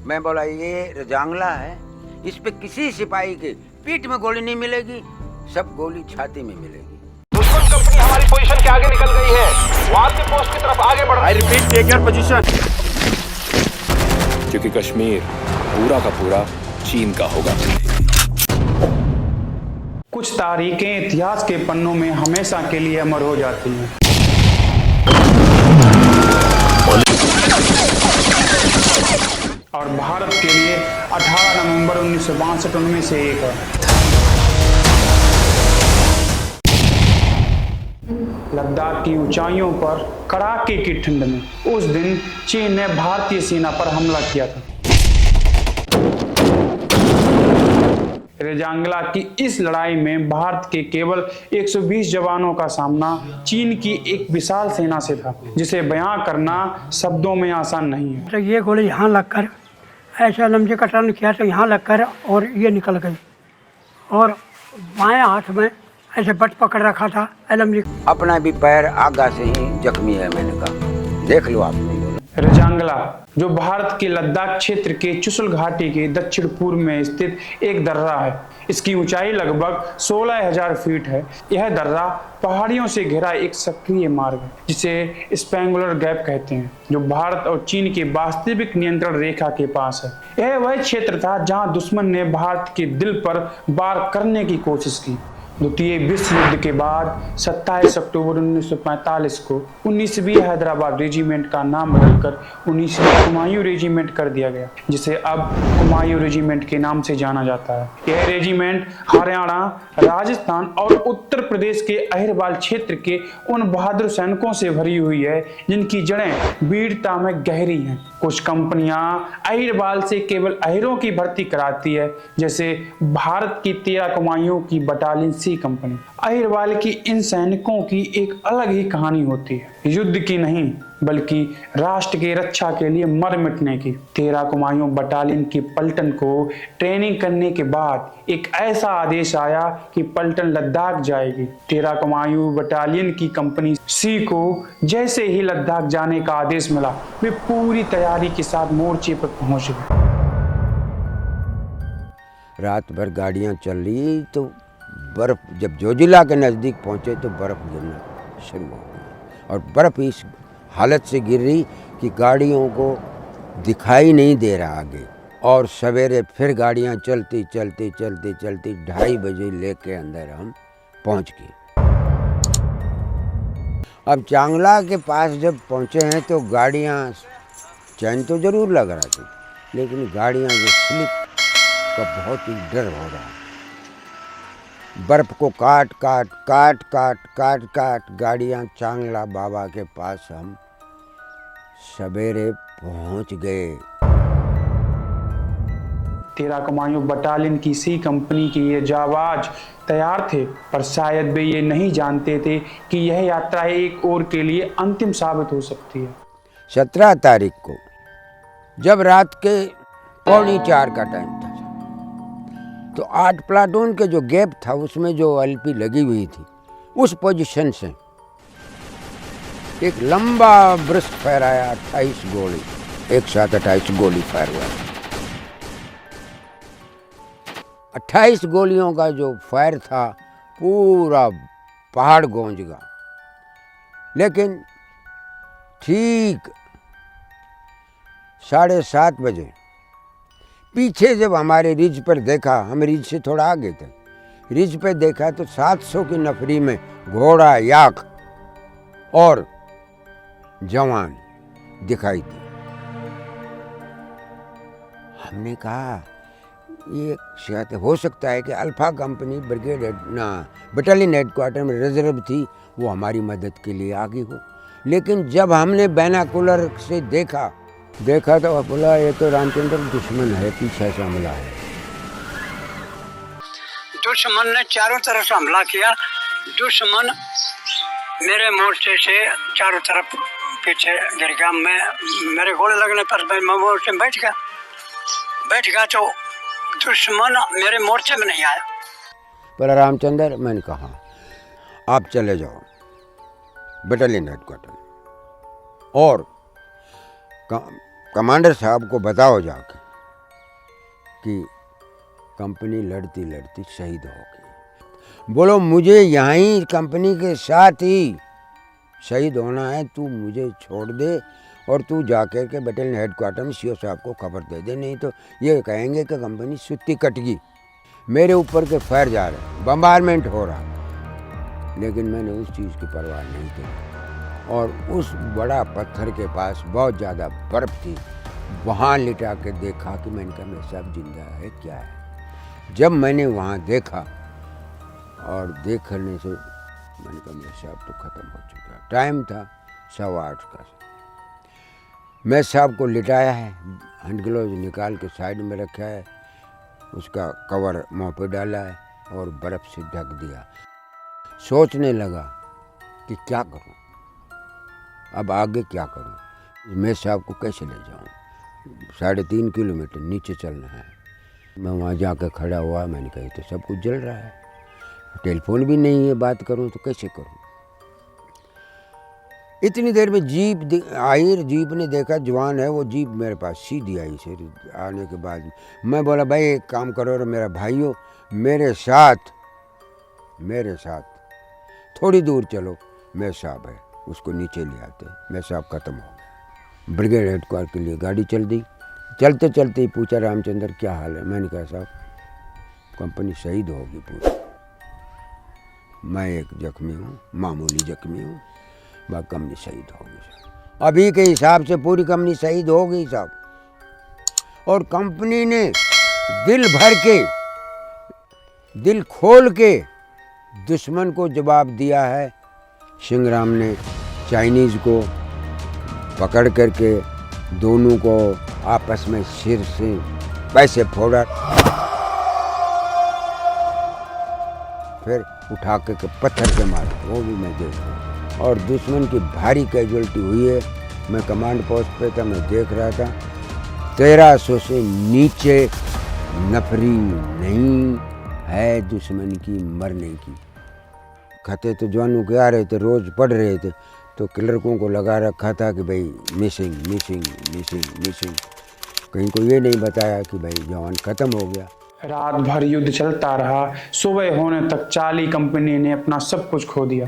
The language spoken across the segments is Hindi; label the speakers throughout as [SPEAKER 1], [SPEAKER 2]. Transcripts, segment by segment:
[SPEAKER 1] मैं बोला ये रजांगला है, इस पे किसी सिपाही के पीठ में गोली नहीं मिलेगी, सब गोली छाती में मिलेगी।
[SPEAKER 2] दुश्मन कंपनी हमारी पोजीशन के आगे निकल गई है, वो आपकी पोस्ट की तरफ आगे बढ़ रही है।
[SPEAKER 3] I repeat, take your position.
[SPEAKER 4] क्योंकि कश्मीर पूरा का पूरा चीन का होगा।
[SPEAKER 5] कुछ तारीखें इतिहास के पन्नों में हमेशा के लिए अमर हो जाती हैं। और भारत के लिए 18 नवंबर 1962 उनमें से एक है। लद्दाख की ऊंचाइयों पर कड़ाके की ठंड में उस दिन चीन ने भारतीय सेना पर हमला किया था। रजांगला की इस लड़ाई में भारत के केवल 120 जवानों का सामना चीन की एक विशाल सेना से था, जिसे बयां करना शब्दों में आसान नहीं है।
[SPEAKER 6] तो ये गोली यहाँ लगकर ऐसा लम्बे का टर्न किया तो यहाँ लगकर और ये निकल गई, और बाएं हाथ में ऐसे बट पकड़ रखा था एलएमजी।
[SPEAKER 1] अपना भी पैर आगा से ही जख्मी है, मैंने कहा देख लो आपने।
[SPEAKER 5] रजांगला जो भारत के लद्दाख क्षेत्र के चुशुल घाटी के दक्षिण पूर्व में स्थित एक दर्रा है। इसकी ऊंचाई लगभग 16,000 फीट है। यह दर्रा पहाड़ियों से घिरा एक सक्रिय मार्ग है, जिसे स्पैंगुलर गैप कहते हैं, जो भारत और चीन के वास्तविक नियंत्रण रेखा के पास है। यह वह क्षेत्र था जहां दुश्मन ने भारत के दिल पर वार करने की कोशिश की। द्वितीय विश्व युद्ध के बाद 27 अक्टूबर 1945 को 19वीं हैदराबाद रेजिमेंट का नाम बदलकर 19वीं कुमायूं रेजिमेंट कर दिया गया, जिसे अब कुमायूं रेजिमेंट के नाम से जाना जाता है। यह रेजिमेंट हरियाणा, राजस्थान और उत्तर प्रदेश के अहिरवाल क्षेत्र के उन बहादुर सैनिकों से भरी हुई है जिनकी जड़ें वीरता में गहरी हैं। कुछ कंपनियां अहिरवाल से केवल अहिरों की भर्ती कराती है, जैसे भारत की 13 कुमायूं की बटालियन सी कंपनी। अहिरवाल की इन सैनिकों की एक अलग ही कहानी होती है, युद्ध की नहीं बल्कि राष्ट्र की रक्षा के लिए मर मिटने की। 13 कुमायूं बटालियन की पलटन को ट्रेनिंग करने के बाद एक ऐसा आदेश आया कि पलटन लद्दाख जाएगी। 13 कुमायूं बटालियन की कंपनी सी को जैसे ही लद्दाख जाने का आदेश मिला, वे पूरी तैयारी के साथ मोर्चे पर पहुंच गए।
[SPEAKER 1] रात भर गाड़ियां चल रही तो बर्फ, जब जोजिला के नज़दीक पहुंचे तो बर्फ गिरना शुरू हो गई, और बर्फ इस हालत से गिर रही कि गाड़ियों को दिखाई नहीं दे रहा आगे। और सवेरे फिर गाड़ियां चलती चलती चलती चलती 2:30 बजे लेके अंदर हम पहुंच गए। अब चांगला के पास जब पहुंचे हैं तो गाड़ियां, चैन तो ज़रूर लग रहा थी, लेकिन गाड़ियां जो स्लिप का बहुत ही डर हो रहा है। बर्फ को काट काट काट काट काट काट गाड़ियां चांगला बाबा के पास हम सवेरे पहुंच गए।
[SPEAKER 5] 13 कुमायूं बटालियन की सी कंपनी के ये जाबाज तैयार थे, पर शायद वे ये नहीं जानते थे कि यह यात्रा एक और के लिए अंतिम साबित हो सकती है।
[SPEAKER 1] 17 तारीख को जब रात के 3:45 का टाइम था, तो 8 प्लाटून के जो गैप था उसमें जो एलपी लगी हुई थी, उस पोजीशन से एक लंबा ब्रस्ट फायर आया। 28 गोली एक साथ 28 गोली फायर हुआ। 28 गोलियों का जो फायर था पूरा पहाड़ गूंज गया। लेकिन ठीक 7:30 बजे पीछे जब हमारे रिज पर देखा, हम रिज से थोड़ा आगे थे, रिज पे देखा तो 700 की नफरी में घोड़ा, याक और जवान दिखाई दी। हमने कहा ये शायद हो सकता है कि alpha company brigade battalion headquarter में रिजर्व थी, वो हमारी मदद के लिए आ गई हो। लेकिन जब हमने बाइनोकुलर से देखा तो बोला ये तो रामचंद्र दुश्मन है, पीछे से हमला है।
[SPEAKER 6] दुश्मन ने चारों तरफ से हमला किया। दुश्मन मेरे मोर्चे से चारों तरफ पीछे गिर गया। मेरे गोले लगने पर मैं मोर्चे में बैठ गया तो दुश्मन मेरे मोर्चे में नहीं आया।
[SPEAKER 1] बोला रामचंद्र, मैंने कहा आप चले जाओ बटालियन हेडक्वार्टर और कमांडर साहब को बताओ जाके कि कंपनी लड़ती लड़ती शहीद हो गई। बोलो मुझे यहीं कंपनी के साथ ही शहीद होना है, तू मुझे छोड़ दे और तू जाकर के बटालियन हेडक्वार्टर में सीओ साहब को खबर दे दे, नहीं तो ये कहेंगे कि कंपनी सुत्ती कट गई। मेरे ऊपर के फायर जा रहे, बम्बारमेंट हो रहा, लेकिन मैंने उस चीज़ की परवाह नहीं की। और उस बड़ा पत्थर के पास बहुत ज़्यादा बर्फ़ थी, वहाँ लिटा के देखा कि मैंने कहा मेरे साहब जिंदा है क्या है। जब मैंने वहाँ देखा और देखने से मैंने कहा मेरे साहब तो ख़त्म हो चुका। टाइम था 8:15 का। मैं साहब को लिटाया है, हैंड ग्लोव निकाल के साइड में रखा है, उसका कवर मुँह पे डाला है और बर्फ़ से ढक दिया। सोचने लगा कि क्या करूं, अब आगे क्या करूं, मैं साहब को कैसे ले जाऊं। 3.5 किलोमीटर नीचे चलना है। मैं वहाँ जाकर खड़ा हुआ, मैंने कहा तो सब कुछ जल रहा है, टेलीफोन भी नहीं है, बात करूं तो कैसे करूं। इतनी देर में जीप आई, जीप ने देखा जवान है, वो जीप मेरे पास सीधी आई। से आने के बाद मैं बोला भाई एक काम करो, और मेरा भाई हो, मेरे साथ थोड़ी दूर चलो, मेरे साहब है, उसको नीचे ले आते। मेरे साहब ख़त्म हो गया। ब्रिगेड हेडक्वार्टर के लिए गाड़ी चल दी। चलते चलते ही पूछा रामचंद्र क्या हाल है। मैंने कहा साहब कंपनी शहीद होगी पूरी, मैं एक जख्मी हूँ, मामूली जख्मी हूँ, वह कंपनी शहीद होगी साहब। अभी के हिसाब से पूरी कंपनी शहीद हो गई साहब। और कंपनी ने दिल भर के, दिल खोल के दुश्मन को जवाब दिया है। सिंहराम ने चाइनीज़ को पकड़ करके दोनों को आपस में सिर से पैसे फोड़ा, फिर उठा के पत्थर के मारा, वो भी मैं देख रहा हूँ। और दुश्मन की भारी कैजुअल्टी हुई है। मैं कमांड पोस्ट पे था, मैं देख रहा था 1300 से नीचे नफरी नहीं है दुश्मन की मरने की। खाते तो जवानों के आ रहे थे, रोज़ पढ़ रहे थे, तो क्लर्कों को लगा रखा था कि भाई मिसिंग मिसिंग मिसिंग मिसिंग। कहीं को ये नहीं बताया कि भाई जवान ख़त्म हो गया।
[SPEAKER 5] रात भर युद्ध चलता रहा। सुबह होने तक चार्ली कंपनी ने अपना सब कुछ खो दिया,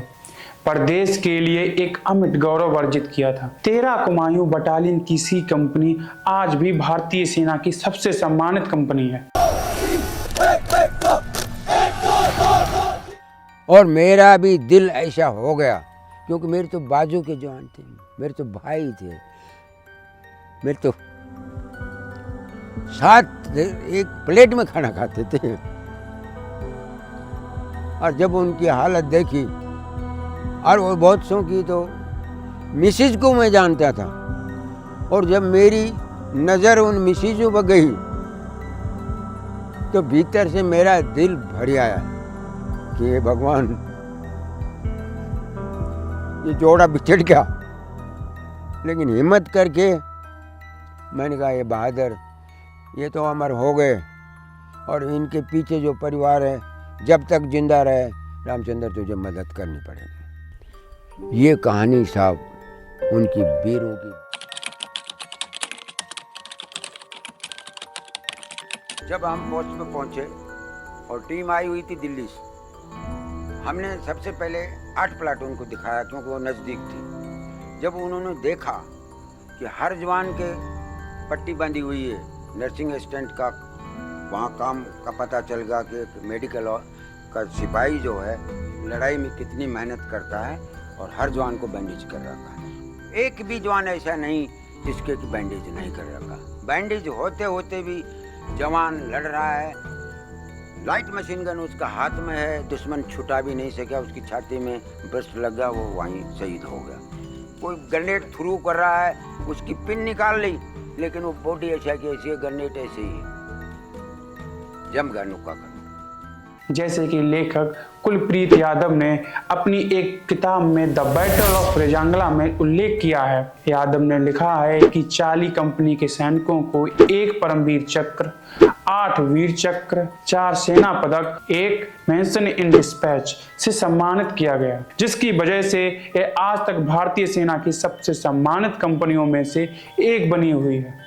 [SPEAKER 5] पर देश के लिए एक अमिट गौरव अर्जित किया था। 13 कुमायूं बटालियन की सी कंपनी आज भी भारतीय सेना की सबसे सम्मानित कंपनी है।
[SPEAKER 1] और मेरा भी दिल ऐसा हो गया, क्योंकि मेरे तो बाजू के जवान थे, मेरे तो भाई थे, मेरे तो साथ एक प्लेट में खाना खाते थे। और जब उनकी हालत देखी, और वो बहुत शौकी, तो मिसिज को मैं जानता था, और जब मेरी नज़र उन मिसिजों पर गई तो भीतर से मेरा दिल भर आया कि हे भगवान, ये जोड़ा बिछड़ गया। लेकिन हिम्मत करके मैंने कहा ये बहादुर, ये तो अमर हो गए, और इनके पीछे जो परिवार है जब तक जिंदा रहे, रामचंद्र तुझे मदद करनी पड़ेगी। ये कहानी साहब उनकी वीरों की। जब हम पोस्ट पे पहुंचे और टीम आई हुई थी दिल्ली से, हमने सबसे पहले 8 प्लाटून को दिखाया, क्योंकि वो नज़दीक थी। जब उन्होंने देखा कि हर जवान के पट्टी बंधी हुई है, नर्सिंग असिस्टेंट का वहाँ काम का पता चल गया कि मेडिकल का सिपाही जो है लड़ाई में कितनी मेहनत करता है, और हर जवान को बैंडेज कर रखा है। एक भी जवान ऐसा नहीं जिसके कि बैंडेज नहीं कर रखा। बैंडेज होते होते भी जवान लड़ रहा है, लाइट मशीन गन उसका हाथ में है, दुश्मन छुटा भी नहीं सका, उसकी छाती में ब्रस्ट लगा, वो वहीं शहीद हो गया। कोई ग्रेनेड थ्रू कर रहा है, उसकी पिन निकाल ली, लेकिन वो बॉडी ऐसा की ऐसी है, ग्रेनेड ऐसे ही जम गया, नुक्का कर।
[SPEAKER 5] जैसे कि लेखक कुलप्रीत यादव ने अपनी एक किताब में द बैटल ऑफ रेजांगला में उल्लेख किया है। यादव ने लिखा है कि चार्ली कंपनी के सैनिकों को 1 परमवीर चक्र, 8 वीर चक्र, 4 सेना पदक, 1 मेंशन इन डिस्पैच से सम्मानित किया गया, जिसकी वजह से यह आज तक भारतीय सेना की सबसे सम्मानित कंपनियों में से एक बनी हुई है।